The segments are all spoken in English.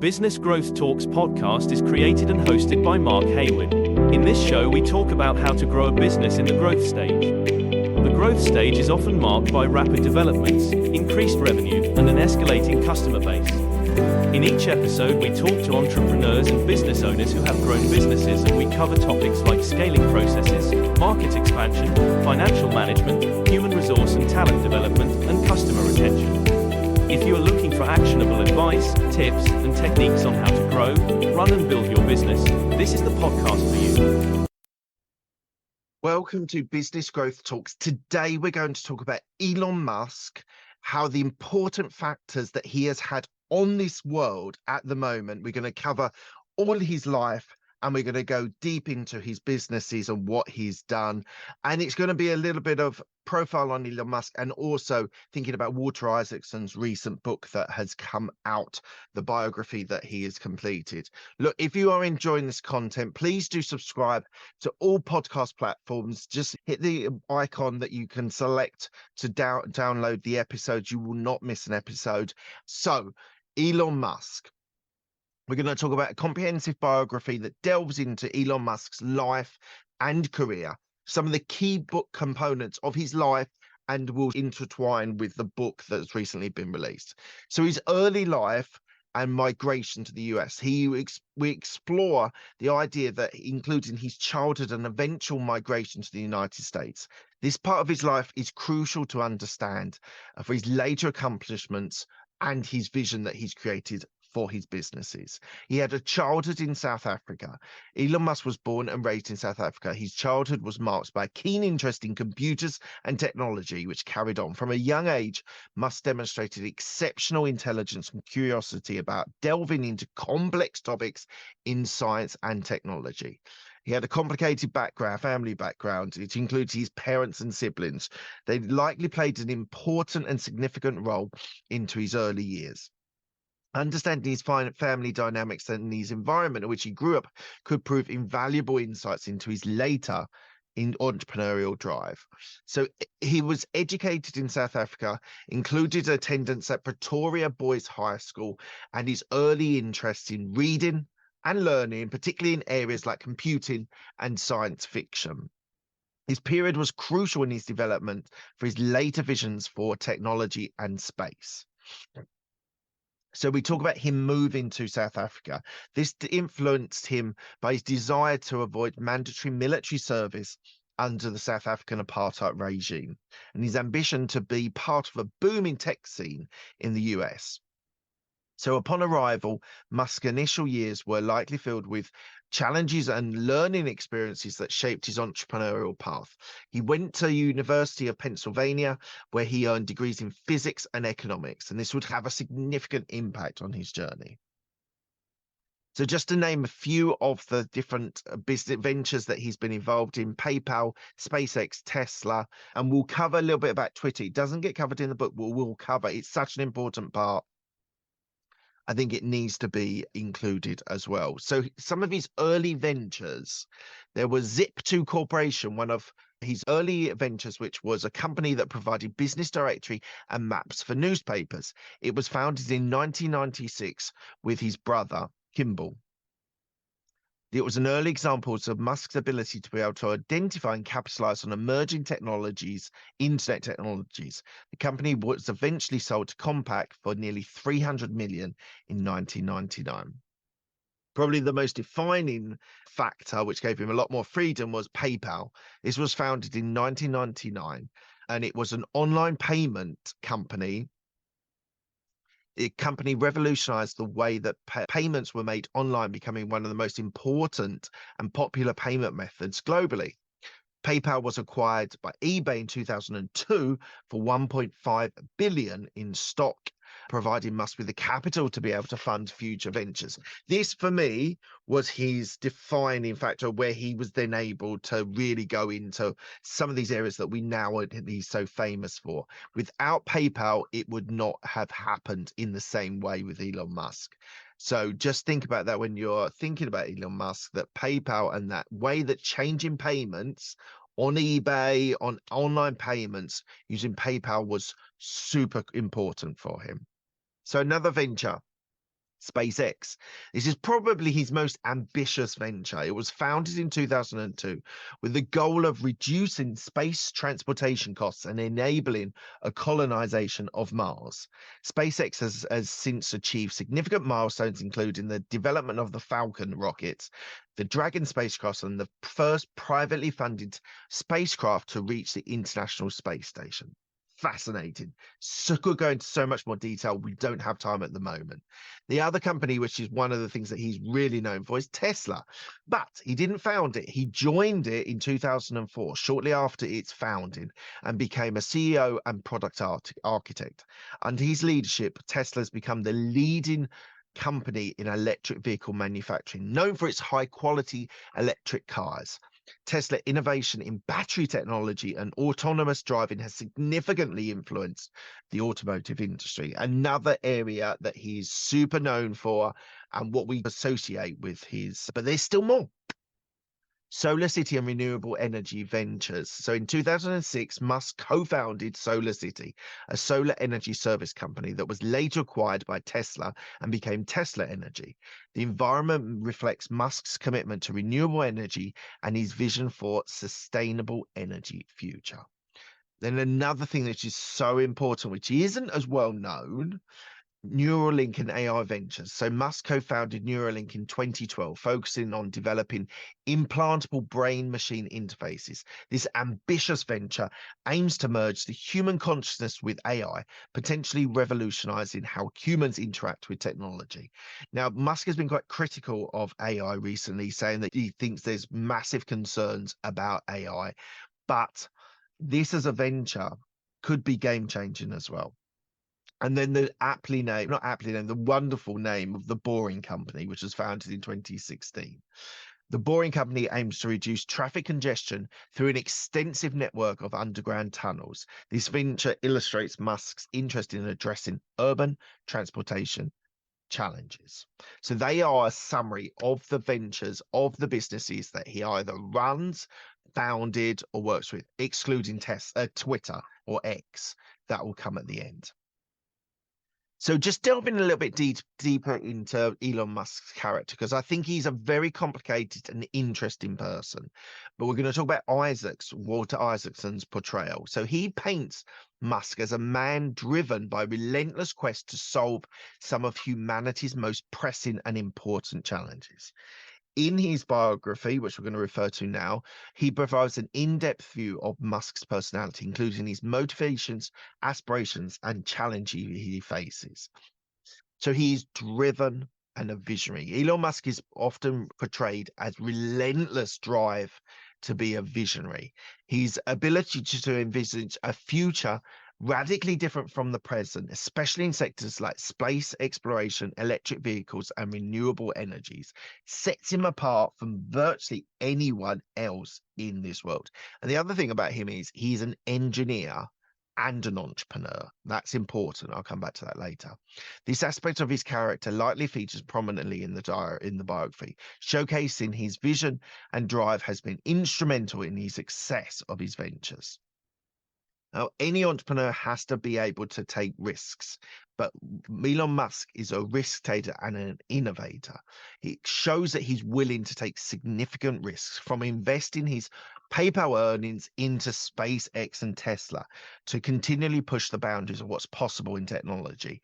Business Growth Talks podcast is created and hosted by Mark Hayward. In this show, we talk about how to grow a business in the growth stage. The growth stage is often marked by rapid developments, increased revenue, and an escalating customer base. In each episode, we talk to entrepreneurs and business owners who have grown businesses, and we cover topics like scaling processes, market expansion, financial management, human resource and talent development, and customer retention. If you are looking for actionable advice, tips, and techniques on how to grow, run and build your business, this is the podcast for you. Welcome to Business Growth Talks. Today we're going to talk about Elon Musk, how the important factors that he has had on this world at the moment. We're going to cover all his life and we're going to go deep into his businesses and what he's done. And it's going to be a little bit of profile on Elon Musk and also thinking about Walter Isaacson's recent book that has come out, the biography that he has completed. Look, if you are enjoying this content, please do subscribe to all podcast platforms. Just hit the icon that you can select to download the episodes. You will not miss an episode. So, Elon Musk. We're going to talk about a comprehensive biography that delves into Elon Musk's life and career, some of the key book components of his life, and will intertwine with the book that's recently been released. So his early life and migration to the US. We explore the idea that including his childhood and eventual migration to the United States. This part of his life is crucial to understand for his later accomplishments and his vision that he's created for his businesses. He had a childhood in South Africa. Elon Musk was born and raised in South Africa. His childhood was marked by a keen interest in computers and technology, which carried on. From a young age, Musk demonstrated exceptional intelligence and curiosity about delving into complex topics in science and technology. He had a complicated family background. It includes his parents and siblings. They likely played an important and significant role into his early years. Understanding his family dynamics and his environment in which he grew up could prove invaluable insights into his later entrepreneurial drive. So he was educated in South Africa, included attendance at Pretoria Boys High School, and his early interest in reading and learning, particularly in areas like computing and science fiction. His period was crucial in his development for his later visions for technology and space. So we talk about him moving to South Africa. This influenced him by his desire to avoid mandatory military service under the South African apartheid regime and his ambition to be part of a booming tech scene in the US. So upon arrival, Musk's initial years were likely filled with challenges and learning experiences that shaped his entrepreneurial path. He went to University of Pennsylvania, where he earned degrees in physics and economics, and this would have a significant impact on his journey. So just to name a few of the different business ventures that he's been involved in: PayPal, SpaceX, Tesla, and we'll cover a little bit about Twitter. It doesn't get covered in the book, but we'll cover. It's such an important part. I think it needs to be included as well. So some of his early ventures, there was Zip2 Corporation, one of his early ventures, which was a company that provided business directory and maps for newspapers. It was founded in 1996 with his brother, Kimball. It was an early example of Musk's ability to be able to identify and capitalize on emerging technologies, internet technologies. The company was eventually sold to Compaq for nearly $300 million in 1999. Probably the most defining factor, which gave him a lot more freedom, was PayPal. This was founded in 1999, and it was an online payment company. The company revolutionized the way that payments were made online, becoming one of the most important and popular payment methods globally. PayPal was acquired by eBay in 2002 for $1.5 billion in stock, providing Musk with the capital to be able to fund future ventures. This, for me, was his defining factor, where he was then able to really go into some of these areas that he's so famous for. Without PayPal, it would not have happened in the same way with Elon Musk. So just think about that when you're thinking about Elon Musk, that PayPal and that way that changing payments on eBay, on online payments using PayPal was super important for him. So another venture SpaceX. This is probably his most ambitious venture. It was founded in 2002 with the goal of reducing space transportation costs and enabling a colonization of Mars. SpaceX has since achieved significant milestones, including the development of the Falcon rockets, the Dragon spacecraft, and the first privately funded spacecraft to reach the International Space Station. Fascinating. So could go into so much more detail. We don't have time at the moment. The other company, which is one of the things that he's really known for, is Tesla. But he didn't found it. He joined it in 2004, shortly after its founding, and became a CEO and product architect. Under his leadership, Tesla has become the leading company in electric vehicle manufacturing, known for its high quality electric cars. Tesla innovation in battery technology and autonomous driving has significantly influenced the automotive industry, another area that he's super known for and what we associate with his, but there's still more. SolarCity and renewable energy ventures. So in 2006, Musk co-founded SolarCity, a solar energy service company that was later acquired by Tesla and became Tesla Energy. The environment reflects Musk's commitment to renewable energy and his vision for sustainable energy future. Then another thing that is so important, which isn't as well known, Neuralink and AI ventures. So Musk co-founded Neuralink in 2012, focusing on developing implantable brain-machine interfaces. This ambitious venture aims to merge the human consciousness with AI, potentially revolutionizing how humans interact with technology. Now, Musk has been quite critical of AI recently, saying that he thinks there's massive concerns about AI, but this as a venture could be game-changing as well. And then the the wonderful name of the Boring Company, which was founded in 2016. The Boring Company aims to reduce traffic congestion through an extensive network of underground tunnels. This venture illustrates Musk's interest in addressing urban transportation challenges. So they are a summary of the ventures of the businesses that he either runs, founded, or works with, excluding Twitter or X. That will come at the end. So just delving a little bit deeper into Elon Musk's character, because I think he's a very complicated and interesting person. But we're going to talk about Walter Isaacson's portrayal. So he paints Musk as a man driven by relentless quest to solve some of humanity's most pressing and important challenges. In his biography, which we're going to refer to now, he provides an in-depth view of Musk's personality, including his motivations, aspirations, and challenges he faces. So he's driven and a visionary. Elon Musk is often portrayed as relentless drive to be a visionary. His ability to envisage a future radically different from the present, especially in sectors like space exploration, electric vehicles, and renewable energies, sets him apart from virtually anyone else in this world. And the other thing about him is he's an engineer and an entrepreneur. That's important. I'll come back to that later. This aspect of his character likely features prominently in the biography, showcasing his vision and drive has been instrumental in the success of his ventures. Now, any entrepreneur has to be able to take risks, but Elon Musk is a risk taker and an innovator. It shows that he's willing to take significant risks, from investing his PayPal earnings into SpaceX and Tesla to continually push the boundaries of what's possible in technology.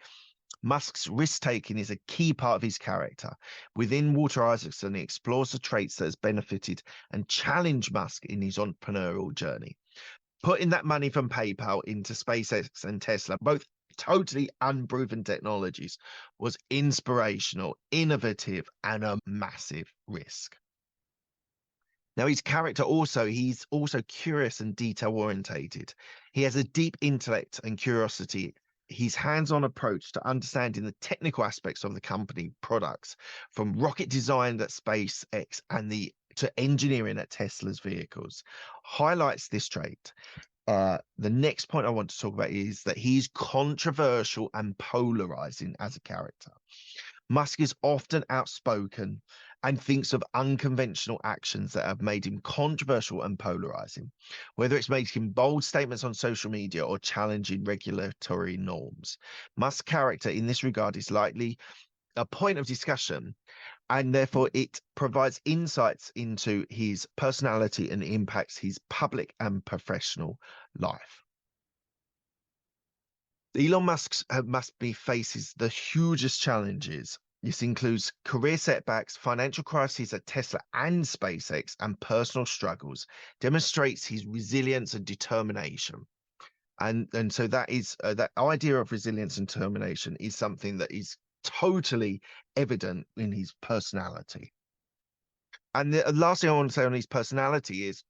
Musk's risk-taking is a key part of his character. Within Walter Isaacson, he explores the traits that has benefited and challenged Musk in his entrepreneurial journey. Putting that money from PayPal into SpaceX and Tesla, both totally unproven technologies, was inspirational, innovative, and a massive risk. Now, his character he's also curious and detail-orientated. He has a deep intellect and curiosity. His hands-on approach to understanding the technical aspects of the company products, from rocket design at SpaceX to engineering at Tesla's vehicles, highlights this trait. The next point I want to talk about is that he's controversial and polarizing as a character. Musk is often outspoken and thinks of unconventional actions that have made him controversial and polarizing, whether it's making bold statements on social media or challenging regulatory norms. Musk's character in this regard is likely a point of discussion, and therefore it provides insights into his personality and impacts his public and professional life. Elon Musk faces the hugest challenges. This includes career setbacks, financial crises at Tesla and SpaceX, and personal struggles, demonstrates his resilience and determination. And so that is that idea of resilience and determination is something that is totally evident in his personality. And the last thing I want to say on his personality is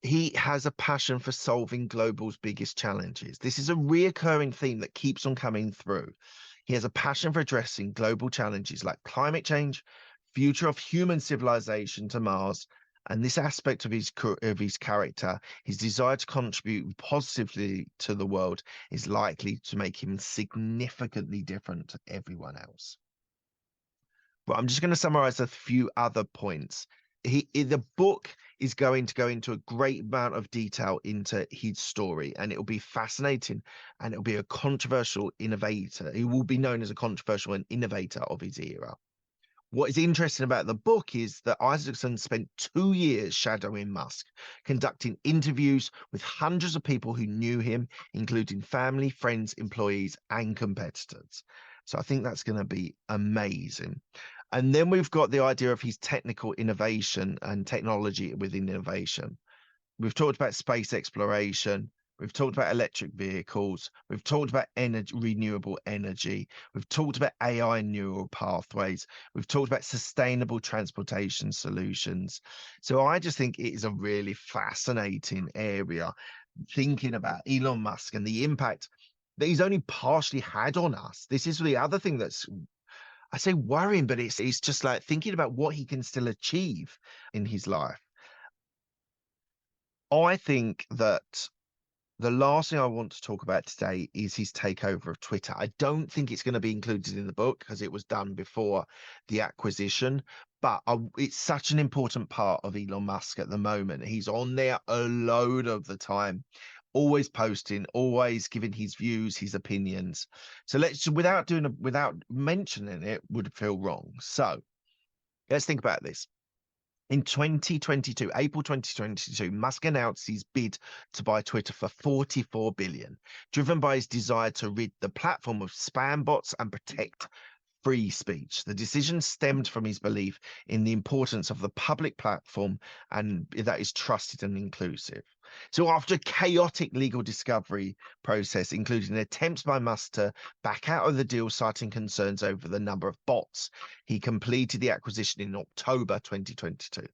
he has a passion for solving global's biggest challenges. This is a reoccurring theme that keeps on coming through. He has a passion for addressing global challenges like climate change, future of human civilization to Mars, and this aspect of his character, his desire to contribute positively to the world, is likely to make him significantly different to everyone else. But I'm just going to summarize a few other points. The book is going to go into a great amount of detail into his story, and it will be fascinating, and it will be a controversial innovator. He will be known as a controversial and innovator of his era. What is interesting about the book is that Isaacson spent 2 years shadowing Musk, conducting interviews with hundreds of people who knew him, including family, friends, employees, and competitors. So I think that's going to be amazing. And then we've got the idea of his technical innovation and technology within innovation. We've talked about space exploration. We've talked about electric vehicles. We've talked about renewable energy. We've talked about AI and neural pathways. We've talked about sustainable transportation solutions. So I just think it is a really fascinating area, thinking about Elon Musk and the impact that he's only partially had on us. This is the other thing that's, I say worrying, but it's just like thinking about what he can still achieve in his life. I think that the last thing I want to talk about today is his takeover of Twitter. I don't think it's going to be included in the book because it was done before the acquisition, but it's such an important part of Elon Musk at the moment. He's on there a load of the time, always posting, always giving his views, his opinions. So without mentioning it would feel wrong. So let's think about this. In 2022, April 2022, Musk announced his bid to buy Twitter for $44 billion, driven by his desire to rid the platform of spam bots and protect free speech. The decision stemmed from his belief in the importance of the public platform and that is trusted and inclusive. So after a chaotic legal discovery process, including attempts by Musk to back out of the deal, citing concerns over the number of bots, he completed the acquisition in October 2022.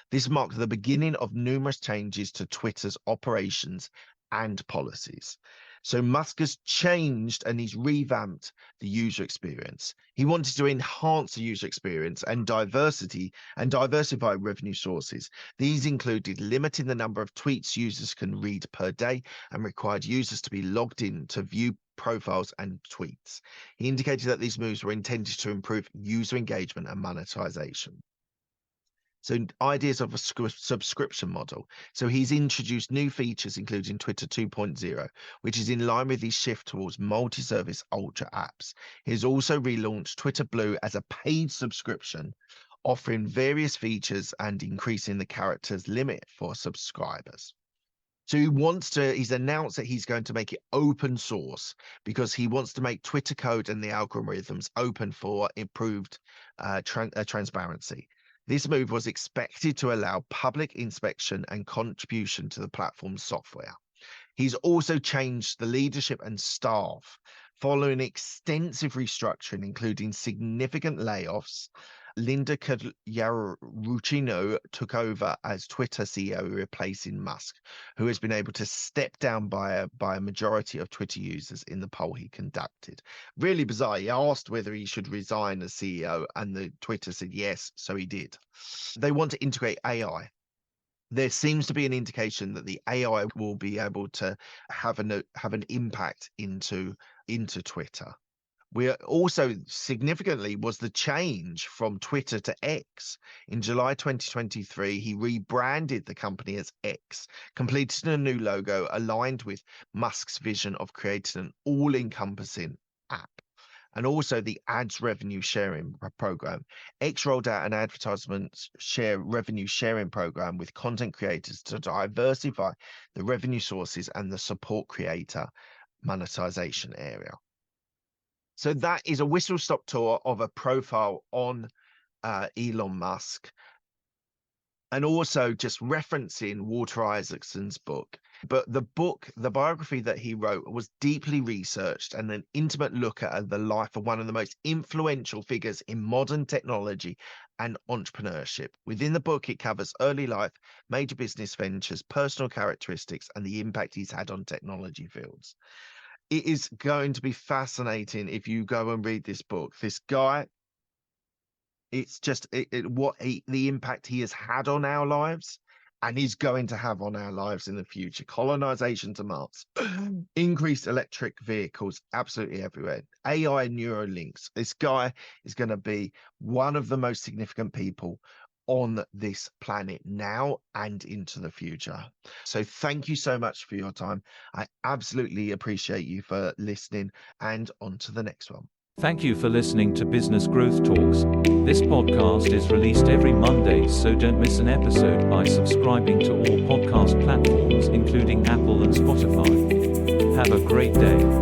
This marked the beginning of numerous changes to Twitter's operations and policies. So Musk has changed and he's revamped the user experience. He wanted to enhance the user experience and diversify revenue sources. These included limiting the number of tweets users can read per day and required users to be logged in to view profiles and tweets. He indicated that these moves were intended to improve user engagement and monetization. So ideas of a subscription model. So he's introduced new features, including Twitter 2.0, which is in line with his shift towards multi-service ultra apps. He's also relaunched Twitter Blue as a paid subscription, offering various features and increasing the characters limit for subscribers. So he's announced that he's going to make it open source because he wants to make Twitter code and the algorithms open for improved transparency. This move was expected to allow public inspection and contribution to the platform's software. He's also changed the leadership and staff following extensive restructuring, including significant layoffs. Linda Yaruchino took over as Twitter CEO, replacing Musk, who has been able to step down by a majority of Twitter users in the poll he conducted. Really bizarre. He asked whether he should resign as CEO, and the Twitter said yes, so he did. They want to integrate AI. There seems to be an indication that the AI will be able to have an impact into Twitter. We also significantly was the change from Twitter to X. In July 2023, he rebranded the company as X, completed a new logo aligned with Musk's vision of creating an all-encompassing app. and also the ads revenue sharing program. X rolled out an revenue sharing program with content creators to diversify the revenue sources and the support creator monetization area. So that is a whistle-stop tour of a profile on Elon Musk, and also just referencing Walter Isaacson's book. But the biography that he wrote, was deeply researched and an intimate look at the life of one of the most influential figures in modern technology and entrepreneurship. Within the book, it covers early life, major business ventures, personal characteristics, and the impact he's had on technology fields. It is going to be fascinating if you go and read this book. This guy, it's just the impact he has had on our lives, and he's going to have on our lives in the future. Colonization to Mars, increased electric vehicles absolutely everywhere, AI Neuralinks. This guy is going to be one of the most significant people on this planet now and into the future. So thank you so much for your time. I absolutely appreciate you for listening, and on to the next one. Thank you for listening to Business Growth Talks. This podcast is released every Monday, so don't miss an episode by subscribing to all podcast platforms, including Apple and Spotify. Have a great day.